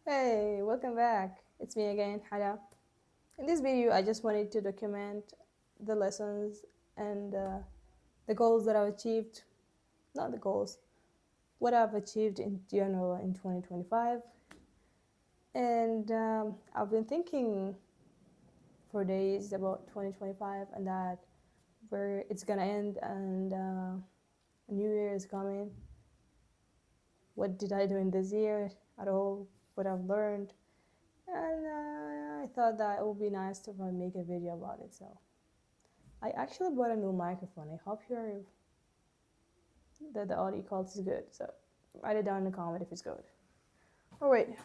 Hey, welcome back. It's me again, Hala. In this video, I just wanted to document the lessons and the goals that I've achieved. Not the goals, what I've achieved in general in 2025. And I've been thinking for days about 2025 and that where it's gonna end and a new year is coming. What did I do in this year at all? What I've learned, and I thought that it would be nice to make a video about it. So I actually bought a new microphone. I hope that the audio quality is good. So write it down in the comment if it's good. All right,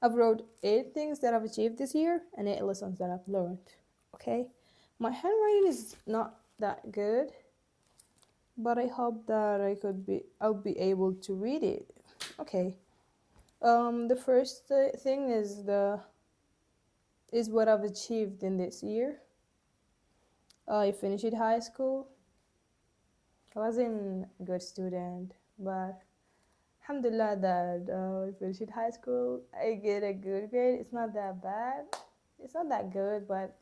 I've wrote 8 things that I've achieved this year and 8 lessons that I've learned. Okay, my handwriting is not that good, but I hope that I'll be able to read it. Okay. The first thing is what I've achieved in this year. I finished high school. I wasn't a good student, but alhamdulillah that I finished high school. I get a good grade. It's not that bad. It's not that good, but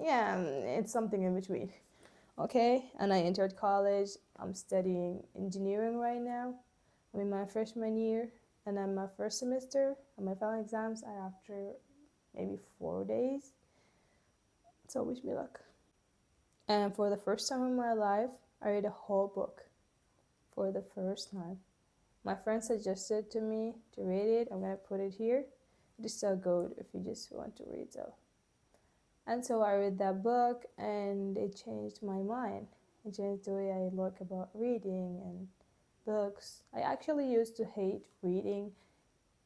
yeah, it's something in between. Okay, and I entered college. I'm studying engineering right now. I'm in my freshman year, and I'm my first semester, and my final exams are after maybe 4 days. So wish me luck. And for the first time in my life, I read a whole book for the first time. My friend suggested to me to read it. I'm gonna put it here. It is so good if you just want to read. So I read that book and it changed my mind. It changed the way I look about reading and books. I actually used to hate reading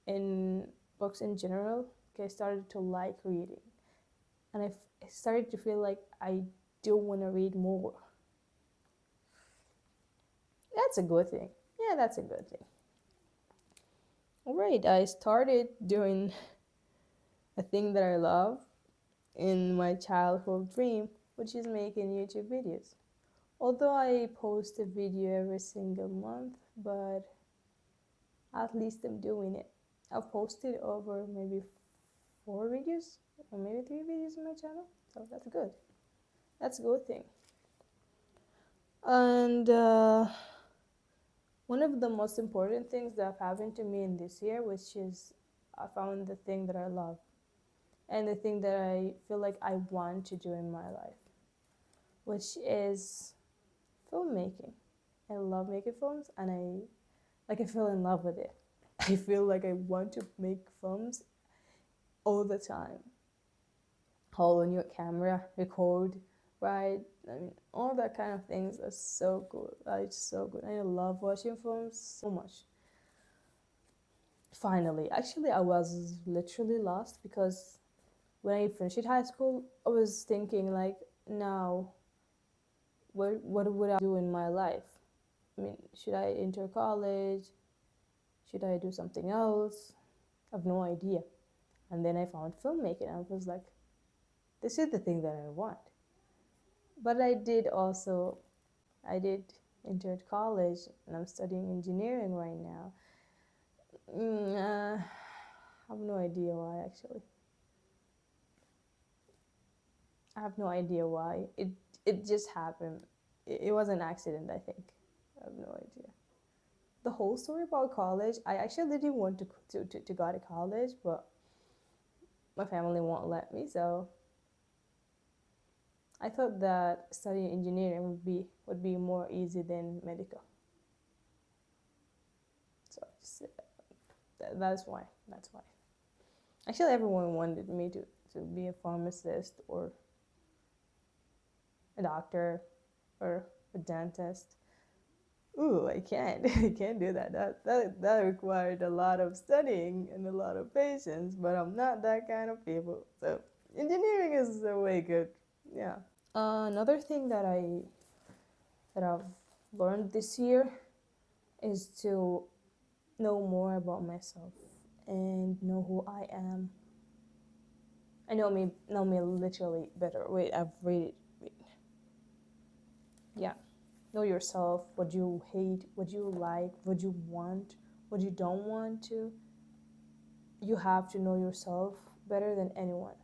in books in general. Okay, I started to like reading, and I started to feel like I do want to read more. That's a good thing. Yeah, that's a good thing. All right, I started doing a thing that I love in my childhood dream, which is making YouTube videos. Although I post a video every single month, but at least I'm doing it. I've posted over maybe 4 videos or maybe 3 videos on my channel, so that's good. That's a good thing. And one of the most important things that have happened to me in this year, which is I found the thing that I love and the thing that I feel like I want to do in my life, which is filmmaking. I love making films, and I fell in love with it. I feel like I want to make films all the time. Hold on your camera, record, right? I mean, all that kind of things are so good. It's so good. I love watching films so much. Finally, actually, I was literally lost because when I finished high school, I was thinking like, now, what would I do in my life? I mean, should I enter college? Should I do something else? I have no idea. And then I found filmmaking, and I was like, this is the thing that I want. But I did enter college, and I'm studying engineering right now. I have no idea why, actually. I have no idea why. It just happened. It was an accident, I think. I have no idea. The whole story about college, I actually didn't want to go to college, but my family won't let me, so I thought that studying engineering would be more easy than medical. So that's why. That's why. Actually, everyone wanted me to be a pharmacist or a doctor or a dentist. Ooh, I can't. I can't do that. That required a lot of studying and a lot of patience, but I'm not that kind of people. So engineering is way good. Yeah. Another thing that I've learned this year is to know more about myself and know who I am. I know me literally better. Wait, I've read it. Wait. Yeah. Know yourself, what you hate, what you like, what you want, what you don't want to. you have to know yourself better than anyone.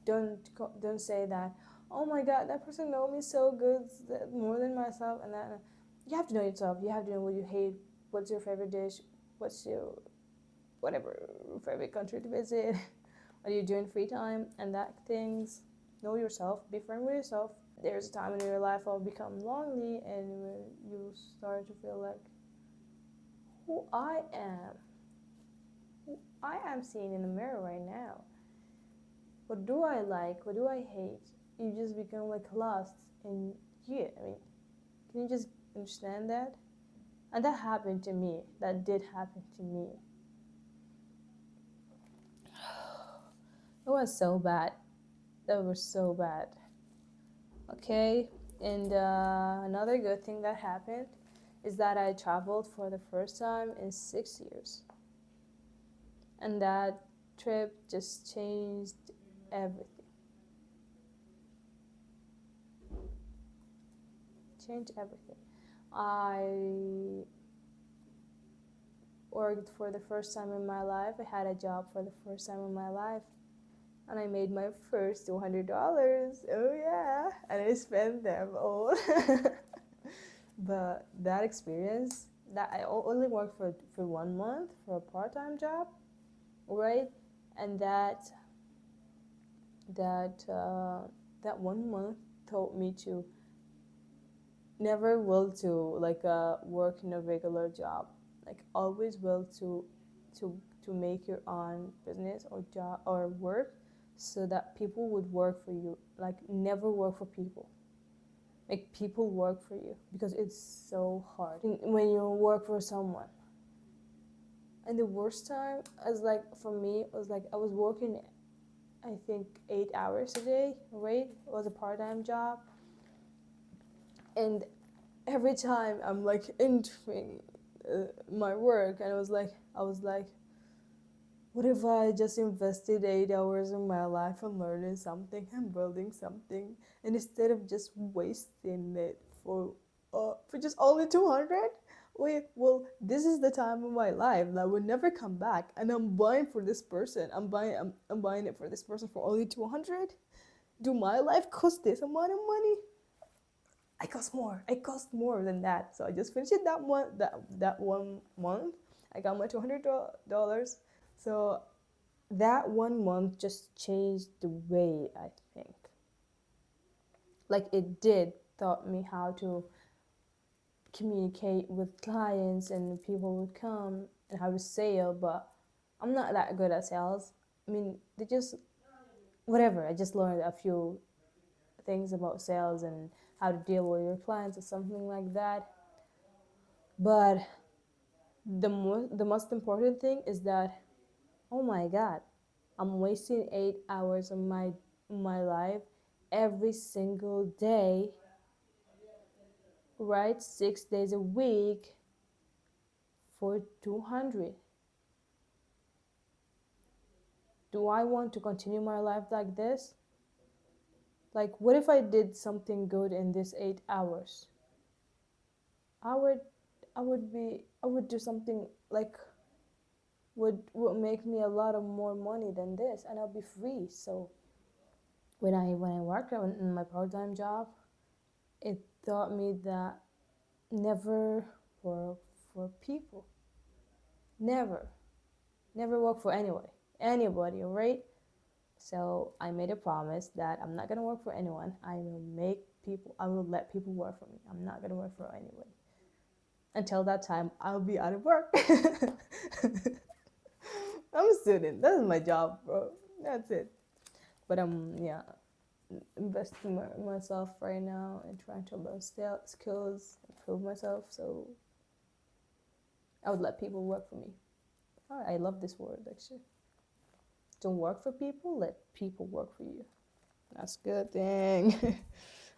Don't say that, oh my god, that person know me so good, more than myself, and that. You have to know yourself. You have to know what you hate, what's your favorite dish, what's your whatever favorite country to visit, what do you do in free time, and that things. Know yourself, be friend with yourself. There's a time in your life will become lonely, and you start to feel like, who I am, who I am seeing in the mirror right now. What do I like? What do I hate? You just become like lost, and yeah, I mean, can you just understand that? And that happened to me. That did happen to me. It was so bad. That was so bad. Okay, and another good thing that happened is that I traveled for the first time in 6 years, and that trip just changed everything. Changed everything. I worked for the first time in my life. I had a job for the first time in my life, and I made my first $200. Oh yeah, and I spent them all. But that experience, that I only worked for 1 month for a part-time job, right? And that 1 month taught me to never will to like work in a regular job, like always will to make your own business or job or work, so that people would work for you. Like never work for people, make people work for you, because it's so hard when you work for someone. And the worst time, as like for me, was like I was working, I think 8 hours a day, right? It was a part-time job, and every time I'm like entering my work, and I was like, what if I just invested 8 hours of my life in learning something and building something, and instead of just wasting it for just only 200? Wait, well, this is the time of my life that will never come back, and I'm buying for this person. I'm buying it for this person for only 200. Do my life cost this amount of money? I cost more. I cost more than that. So I just finished it that 1 month. I got my $200. So that 1 month just changed the way I think. Like it did taught me how to communicate with clients, and people would come, and how to sell. But I'm not that good at sales. I mean, they just whatever. I just learned a few things about sales and how to deal with your clients or something like that. But the most important thing is that, oh my god, I'm wasting 8 hours of my life every single day, right? 6 days a week for 200. Do I want to continue my life like this? Like, what if I did something good in these 8 hours? I would, I would do something like would make me a lot of more money than this, and I'll be free. So when I worked in my part-time job, it taught me that never work for people. Never. Never work for anybody, right? So I made a promise that I'm not gonna work for anyone. I will let people work for me. I'm not gonna work for anybody. Until that time, I'll be out of work. I'm a student. That's my job, bro. That's it. But yeah, investing myself right now and trying to learn skills, improve myself. So I would let people work for me. Oh, I love this word actually. Don't work for people, let people work for you. That's a good thing.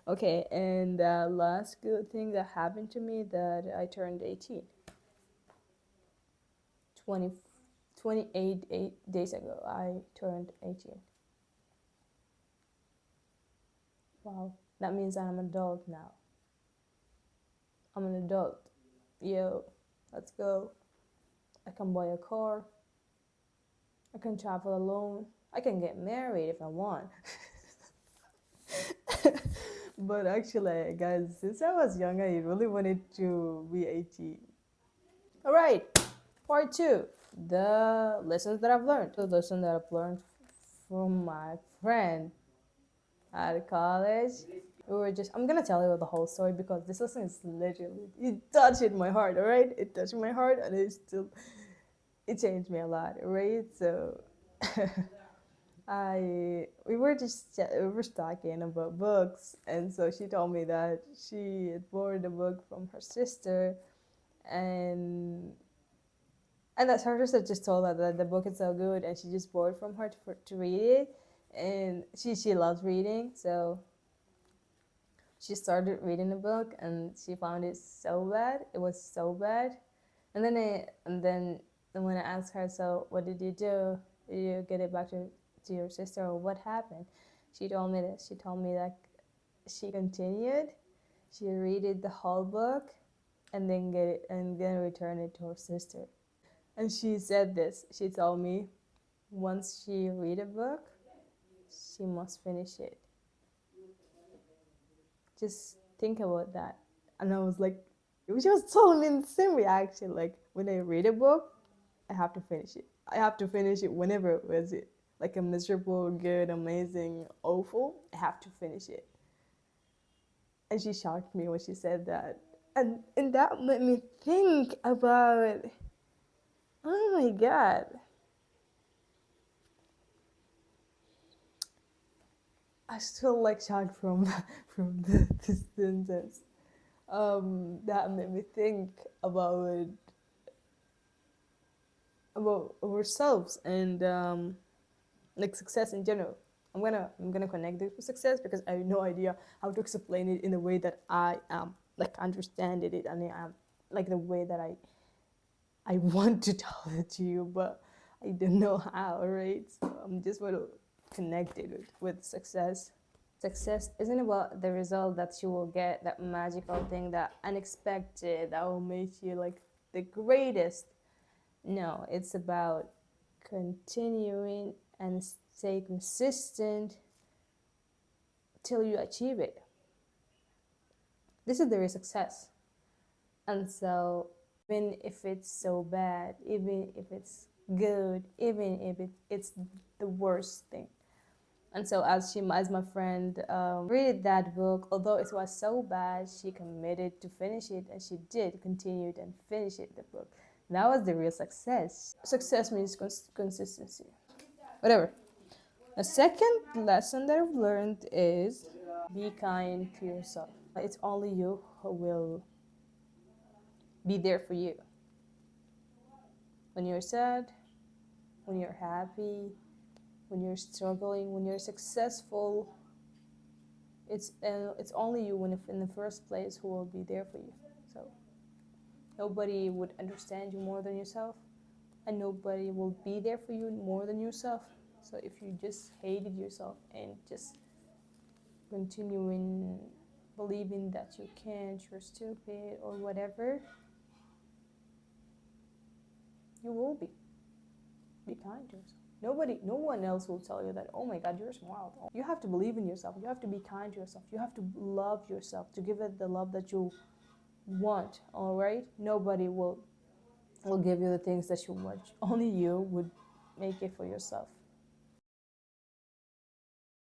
Okay, and last good thing that happened to me, that I turned 18. 20, 28 days ago, I turned 18. Wow, that means I'm an adult now. I'm an adult. Yo, let's go. I can buy a car. I can travel alone. I can get married if I want. But actually, guys, since I was young, I really wanted to be 18. All right, part two, the lessons that I've learned. The lesson that I've learned from my friend at college. I'm gonna tell you the whole story because this lesson is literally, it touched my heart, all right? It touched my heart and it changed me a lot, right? So, we were talking about books, and so she told me that she had borrowed a book from her sister, and that her sister just told her that the book is so good, and she just borrowed from her to read it, and she loves reading, so she started reading the book, and she found it so bad. It was so bad, and then when I asked her, so what did you do? Did you get it back to your sister, or what happened? She told me that she continued. She read the whole book, and then return it to her sister. And she said this. She told me, once she read a book, she must finish it. Just think about that. And I was like, she was telling me the same reaction. Like, when I read a book, I have to finish it. I have to finish it whenever it was it. Like a miserable, good, amazing, awful, I have to finish it. And she shocked me when she said that. And that made me think about, oh my God. I still like shocked from this sentence. That made me think about ourselves and like success in general. I'm gonna connect this with success because I have no idea how to explain it in a way that I like understand it and I am like the way that I want to tell it to you, but I don't know how. Right? So I'm just want to connect it with success. Success isn't about the result that you will get, that magical thing, that unexpected, that will make you like the greatest. No, it's about continuing and stay consistent till you achieve it. This is the real success. And so, even if it's so bad, even if it's good, even if it's the worst thing. And so, as my friend read that book, although it was so bad, she committed to finish it, and she did continued and finish it. The book. That was the real success. Success means consistency. Whatever. A second lesson that I've learned is be kind to yourself. It's only you who will be there for you. When you're sad, when you're happy, when you're struggling, when you're successful, it's only you when in the first place who will be there for you. So nobody would understand you more than yourself, and nobody will be there for you more than yourself. So if you just hated yourself and just continuing believing that you can't, you're stupid or whatever, you will be. Be kind to yourself. No one else will tell you that, oh my God, you're smart. You have to believe in yourself. You have to be kind to yourself. You have to love yourself, to give it the love that you want, all right? Nobody will give you the things that you want. Only you would make it for yourself.